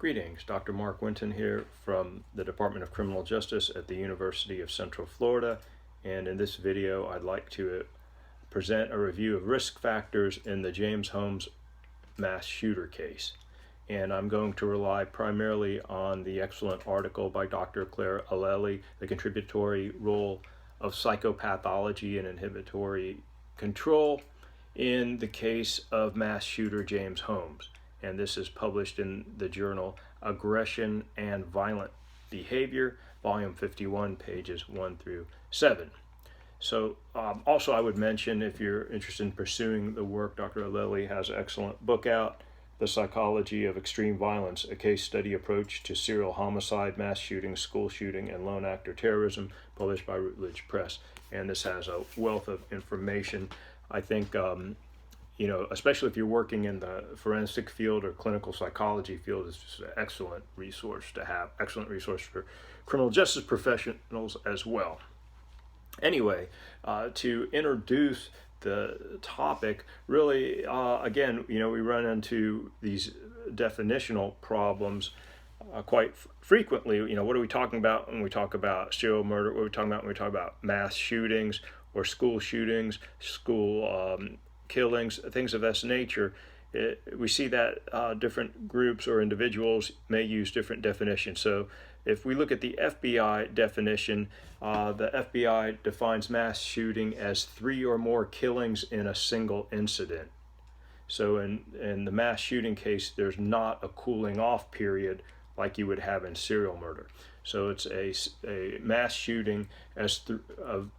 Greetings, Dr. Mark Winton here from the Department of Criminal Justice at the University of Central Florida, and in this video I'd like to present a review of risk factors in the James Holmes mass shooter case. And I'm going to rely primarily on the excellent article by Dr. Claire Aleli, The Contributory Role of Psychopathology and Inhibitory Control in the Case of Mass Shooter James Holmes. And this is published in the journal Aggression and Violent Behavior, volume 51, pages 1 through 7. So also I would mention, if you're interested in pursuing the work, Dr. Aleli has an excellent book out, The Psychology of Extreme Violence, a case study approach to serial homicide, mass shooting, school shooting, and lone actor terrorism, published by Routledge Press. And this has a wealth of information. I think especially if you're working in the forensic field or clinical psychology field, it's just an excellent resource to have, excellent resource for criminal justice professionals as well. Anyway, to introduce the topic, really, again, we run into these definitional problems quite frequently. What are we talking about when we talk about serial murder? What are we talking about when we talk about mass shootings or school shootings, school killings, things of this nature? We see that different groups or individuals may use different definitions. So if we look at the FBI definition, the FBI defines mass shooting as 3 or more killings in a single incident. So in the mass shooting case, there's not a cooling off period like you would have in serial murder. So it's a mass shooting of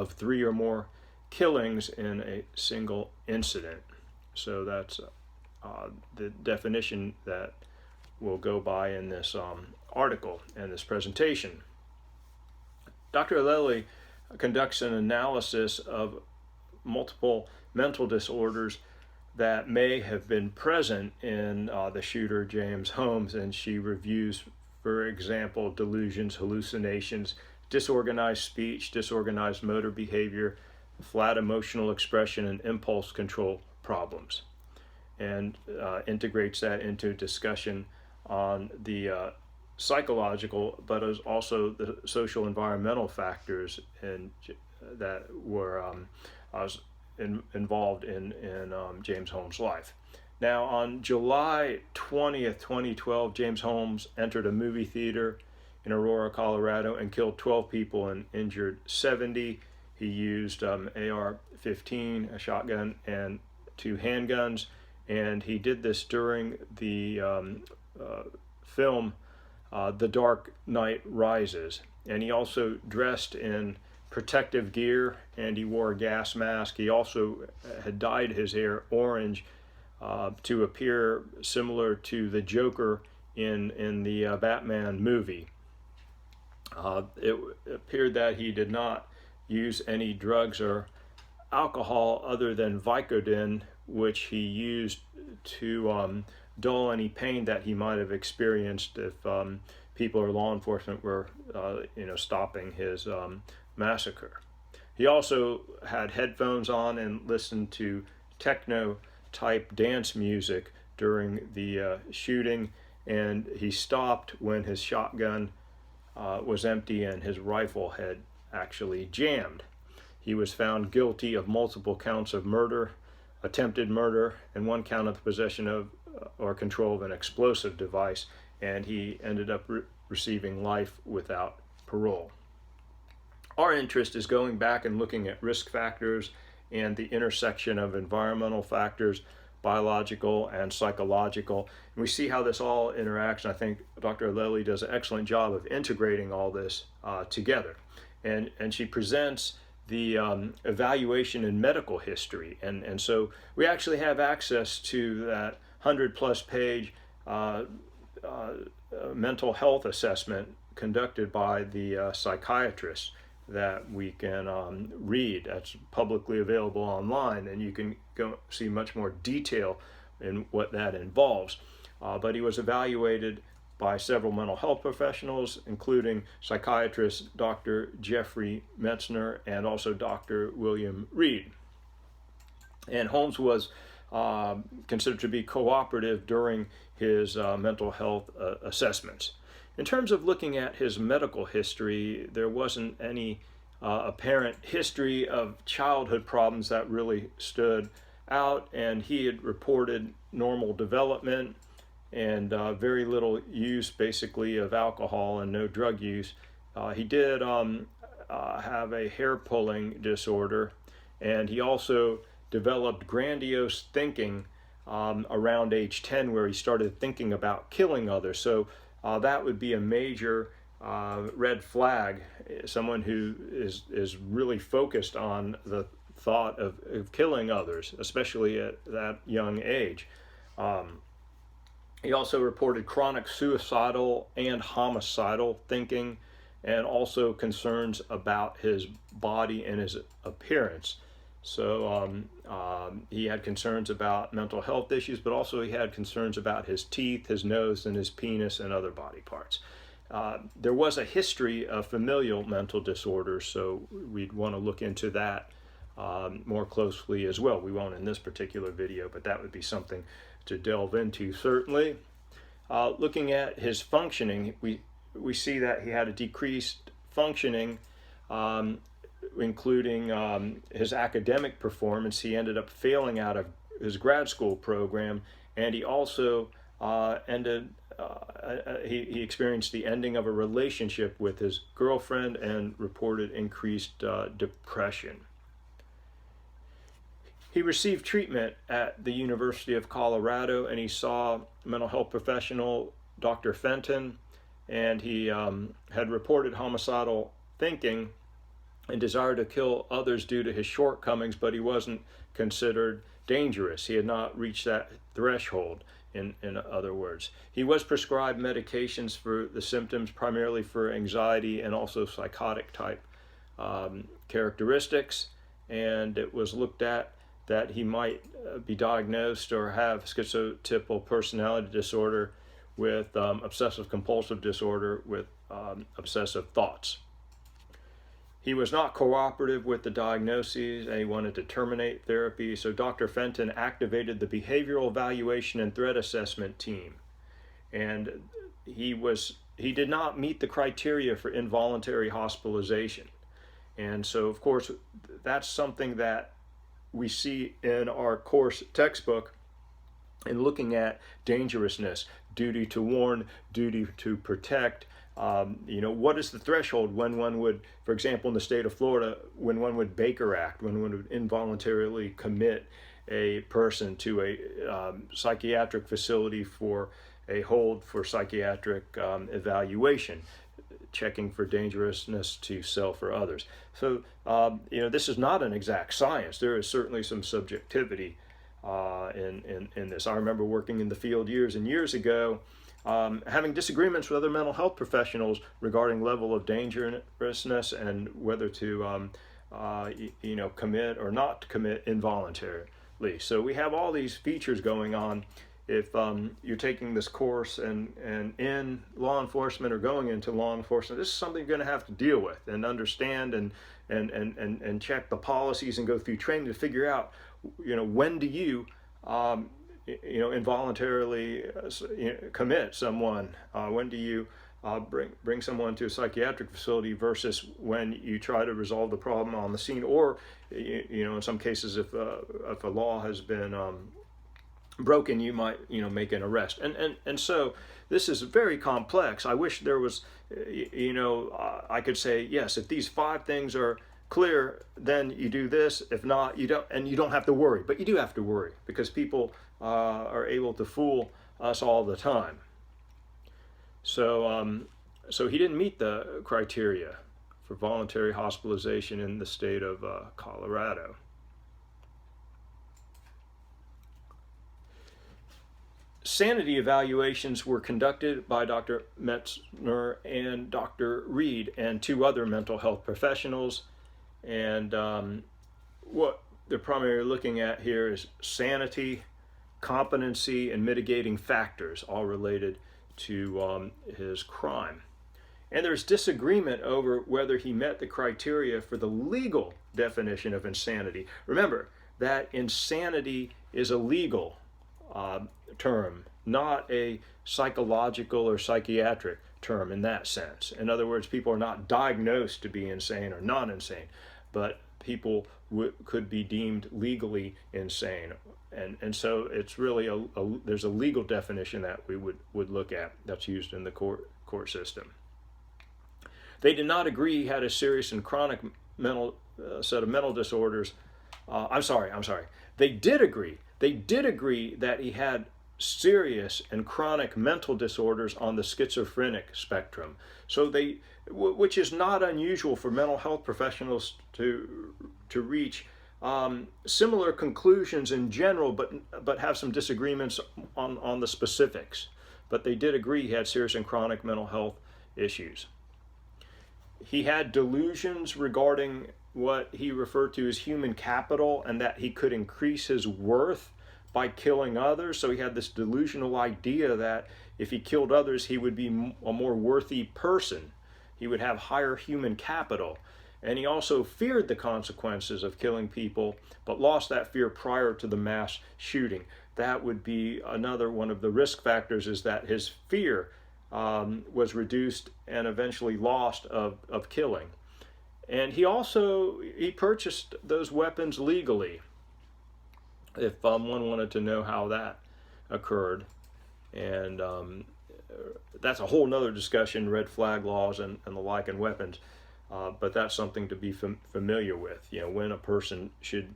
3 or more killings in a single incident. So that's the definition that we'll go by in this article and this presentation. Dr. Aleli conducts an analysis of multiple mental disorders that may have been present in the shooter James Holmes, and she reviews, for example, delusions, hallucinations, disorganized speech, disorganized motor behavior, flat emotional expression, and impulse control problems, and integrates that into discussion on the psychological, but as also the social environmental factors that were involved in James Holmes' life. Now, on July 20th, 2012, James Holmes entered a movie theater in Aurora, Colorado, and killed 12 people and injured 70. He used AR-15, a shotgun, and 2 handguns, and he did this during the film The Dark Knight Rises. And he also dressed in protective gear, and he wore a gas mask. He also had dyed his hair orange to appear similar to the Joker in the Batman movie. It appeared that he did not use any drugs or alcohol other than Vicodin, which he used to dull any pain that he might have experienced if people or law enforcement were stopping his massacre. He also had headphones on and listened to techno type dance music during the shooting, and he stopped when his shotgun was empty and his rifle had actually jammed. He was found guilty of multiple counts of murder, attempted murder, and 1 count of the possession of or control of an explosive device, and he ended up receiving life without parole. Our interest is going back and looking at risk factors and the intersection of environmental factors, biological and psychological. And we see how this all interacts, and I think Dr. Aleli does an excellent job of integrating all this together. And she presents the evaluation in medical history. And so we actually have access to that 100-plus page mental health assessment conducted by the psychiatrist that we can read. That's publicly available online, and you can go see much more detail in what that involves. But he was evaluated by several mental health professionals, including psychiatrist Dr. Jeffrey Metzner and also Dr. William Reed. And Holmes was considered to be cooperative during his mental health assessments. In terms of looking at his medical history, there wasn't any apparent history of childhood problems that really stood out, and he had reported normal development and very little use basically of alcohol and no drug use. He did have a hair pulling disorder, and he also developed grandiose thinking around age 10, where he started thinking about killing others. So that would be a major red flag. Someone who is really focused on the thought of killing others, especially at that young age. He also reported chronic suicidal and homicidal thinking, and also concerns about his body and his appearance. So he had concerns about mental health issues, but also he had concerns about his teeth, his nose, and his penis and other body parts. There was a history of familial mental disorders, so we'd want to look into that more closely as well. We won't in this particular video, but that would be something to delve into, certainly. Looking at his functioning, we see that he had a decreased functioning, including his academic performance. He ended up failing out of his grad school program, and he also he experienced the ending of a relationship with his girlfriend and reported increased depression. He received treatment at the University of Colorado, and he saw mental health professional Dr. Fenton, and he had reported homicidal thinking and desire to kill others due to his shortcomings, but he wasn't considered dangerous. He had not reached that threshold, in other words. He was prescribed medications for the symptoms, primarily for anxiety and also psychotic type characteristics, and it was looked at that he might be diagnosed or have schizotypal personality disorder with obsessive compulsive disorder with obsessive thoughts. He was not cooperative with the diagnoses, and he wanted to terminate therapy. So Dr. Fenton activated the behavioral evaluation and threat assessment team. And he did not meet the criteria for involuntary hospitalization. And so, of course, that's something that we see in our course textbook in looking at dangerousness, duty to warn, duty to protect. What is the threshold when one would, for example, in the state of Florida, when one would Baker Act, when one would involuntarily commit a person to a psychiatric facility for a hold for psychiatric evaluation, checking for dangerousness to self or others. So, this is not an exact science. There is certainly some subjectivity in this. I remember working in the field years and years ago, having disagreements with other mental health professionals regarding level of dangerousness and whether to commit or not commit involuntarily. So we have all these features going on. If you're taking this course and in law enforcement or going into law enforcement, this is something you're going to have to deal with and understand and check the policies and go through training to figure out, when do you involuntarily commit someone? When do you bring someone to a psychiatric facility versus when you try to resolve the problem on the scene, or in some cases if a law has been broken, you might make an arrest. And so this is very complex. I wish there was I could say, yes, if these 5 things are clear, then you do this. If not, you don't, and you don't have to worry. But you do have to worry because people are able to fool us all the time. So he didn't meet the criteria for voluntary hospitalization in the state of Colorado. Sanity evaluations were conducted by Dr. Metzner and Dr. Reed and 2 other mental health professionals. And what they're primarily looking at here is sanity, competency, and mitigating factors, all related to his crime. And there's disagreement over whether he met the criteria for the legal definition of insanity. Remember that insanity is a legal term, not a psychological or psychiatric term in that sense. In other words, people are not diagnosed to be insane or not insane, but people could be deemed legally insane. And so it's really there's a legal definition that we would look at that's used in the court system. They did not agree he had a serious and chronic set of mental disorders. I'm sorry. They did agree. They did agree that he had serious and chronic mental disorders on the schizophrenic spectrum. So which is not unusual for mental health professionals to reach similar conclusions in general, but have some disagreements on the specifics. But they did agree he had serious and chronic mental health issues. He had delusions regarding what he referred to as human capital, and that he could increase his worth by killing others. So he had this delusional idea that if he killed others, he would be a more worthy person. He would have higher human capital. And he also feared the consequences of killing people, but lost that fear prior to the mass shooting. That would be another one of the risk factors, is that his fear was reduced and eventually lost of killing. And he purchased those weapons legally, if one wanted to know how that occurred. And that's a whole nother discussion, red flag laws and the like, and weapons. But that's something to be familiar with. When a person should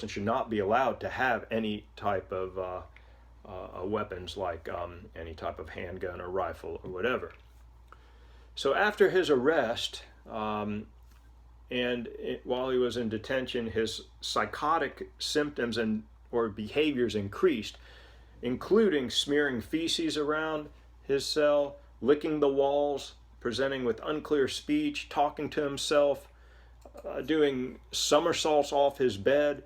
should not be allowed to have any type of weapons, like any type of handgun or rifle or whatever. So after his arrest, while he was in detention, his psychotic symptoms or behaviors increased, including smearing feces around his cell, licking the walls, presenting with unclear speech, talking to himself, doing somersaults off his bed,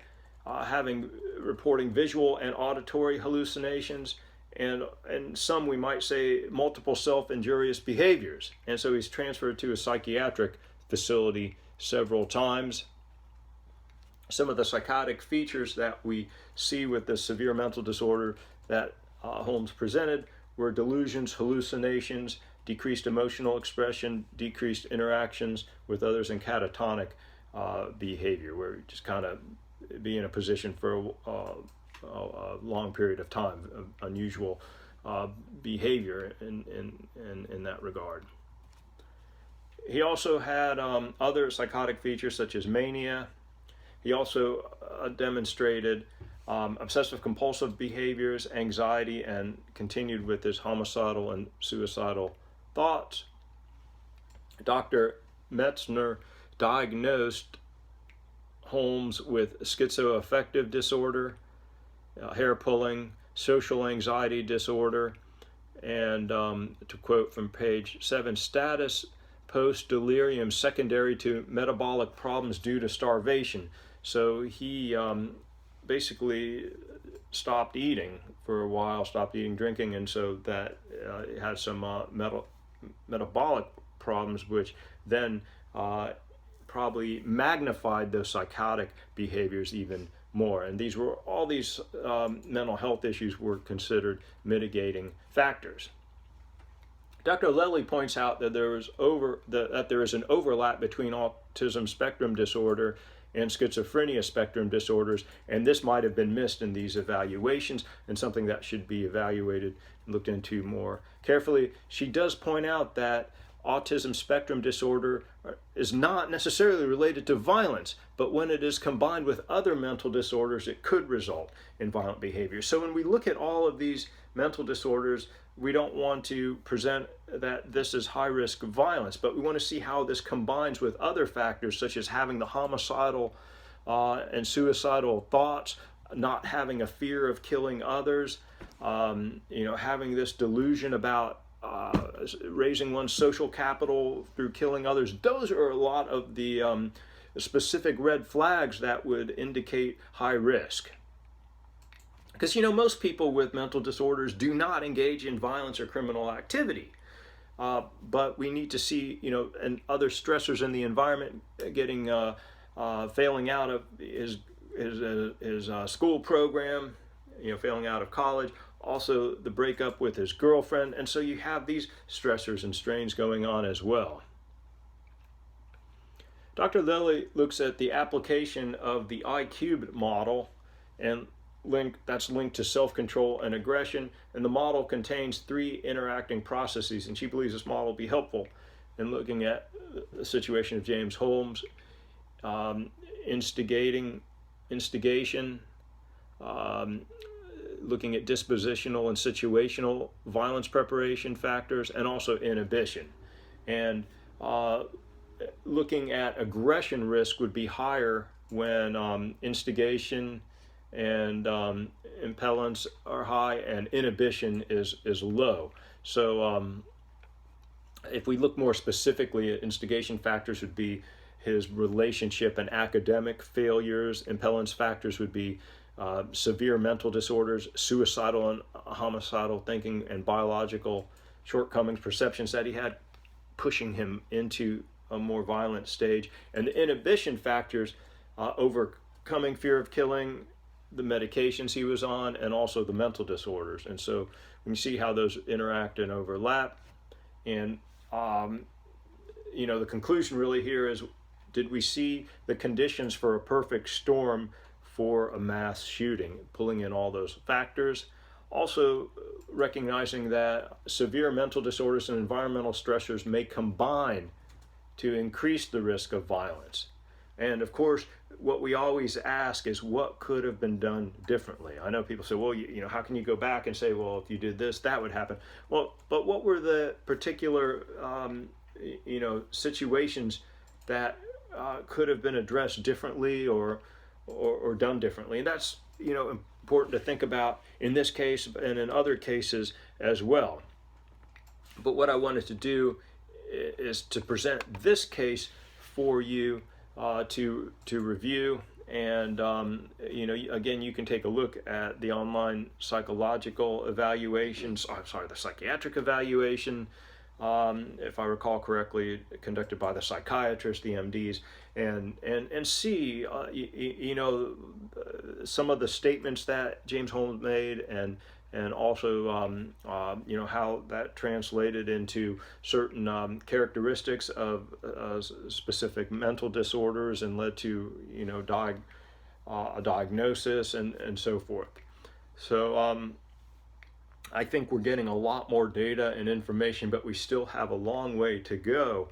reporting visual and auditory hallucinations, and some, we might say, multiple self-injurious behaviors. And so he's transferred to a psychiatric facility several times. Some of the psychotic features that we see with the severe mental disorder that Holmes presented were delusions, hallucinations, decreased emotional expression, decreased interactions with others, and catatonic behavior, where you just kind of be in a position for a long period of time, unusual behavior in that regard. He also had other psychotic features such as mania. He also demonstrated obsessive compulsive behaviors, anxiety, and continued with his homicidal and suicidal thoughts. Dr. Metzner diagnosed Holmes with schizoaffective disorder, hair pulling, social anxiety disorder, and to quote from page 7, status post-delirium secondary to metabolic problems due to starvation. So he basically stopped eating for a while, stopped eating, drinking, and so that had some metabolic problems, which then probably magnified those psychotic behaviors even more. And all these mental health issues were considered mitigating factors. Dr. Lely points out that there is an overlap between autism spectrum disorder and schizophrenia spectrum disorders, and this might have been missed in these evaluations, and something that should be evaluated and looked into more carefully. She does point out that autism spectrum disorder is not necessarily related to violence, but when it is combined with other mental disorders, it could result in violent behavior. So when we look at all of these mental disorders, we don't want to present that this is high-risk violence, but we want to see how this combines with other factors, such as having the homicidal and suicidal thoughts, not having a fear of killing others, having this delusion about raising one's social capital through killing others. Those are a lot of the specific red flags that would indicate high risk. Because, most people with mental disorders do not engage in violence or criminal activity. But we need to see, and other stressors in the environment getting failing out of his school program, failing out of college, also the breakup with his girlfriend, and so you have these stressors and strains going on as well. Dr. Lilly looks at the application of the I-cubed model, and that's linked to self-control and aggression, and the model contains 3 interacting processes, and she believes this model will be helpful in looking at the situation of James Holmes. Instigation, looking at dispositional and situational violence preparation factors, and also inhibition. And looking at aggression risk would be higher when instigation and impellence are high and inhibition is low. So if we look more specifically at instigation factors, would be his relationship and academic failures. Impellence factors would be severe mental disorders, suicidal and homicidal thinking, and biological shortcomings, perceptions that he had, pushing him into a more violent stage. And the inhibition factors, overcoming fear of killing, the medications he was on, and also the mental disorders. And so when you see how those interact and overlap, and the conclusion really here is, did we see the conditions for a perfect storm for a mass shooting, pulling in all those factors? Also recognizing that severe mental disorders and environmental stressors may combine to increase the risk of violence. And of course, what we always ask is, what could have been done differently? I know people say, well, how can you go back and say, well, if you did this, that would happen? Well, but what were the particular, situations that could have been addressed differently or done differently? And that's, important to think about in this case and in other cases as well. But what I wanted to do is to present this case for you to review, and again, you can take a look at the online psychological evaluations. The psychiatric evaluation, if I recall correctly, conducted by the psychiatrists, the MDs, and see some of the statements that James Holmes made, and also how that translated into certain characteristics of specific mental disorders and led to a diagnosis and so forth. So I think we're getting a lot more data and information, but we still have a long way to go.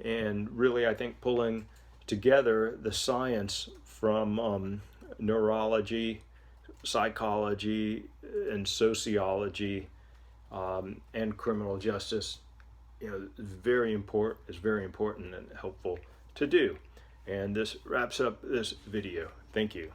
And really, I think pulling together the science from neurology, psychology, and sociology, and criminal justice, is very important and helpful to do. And this wraps up this video. Thank you.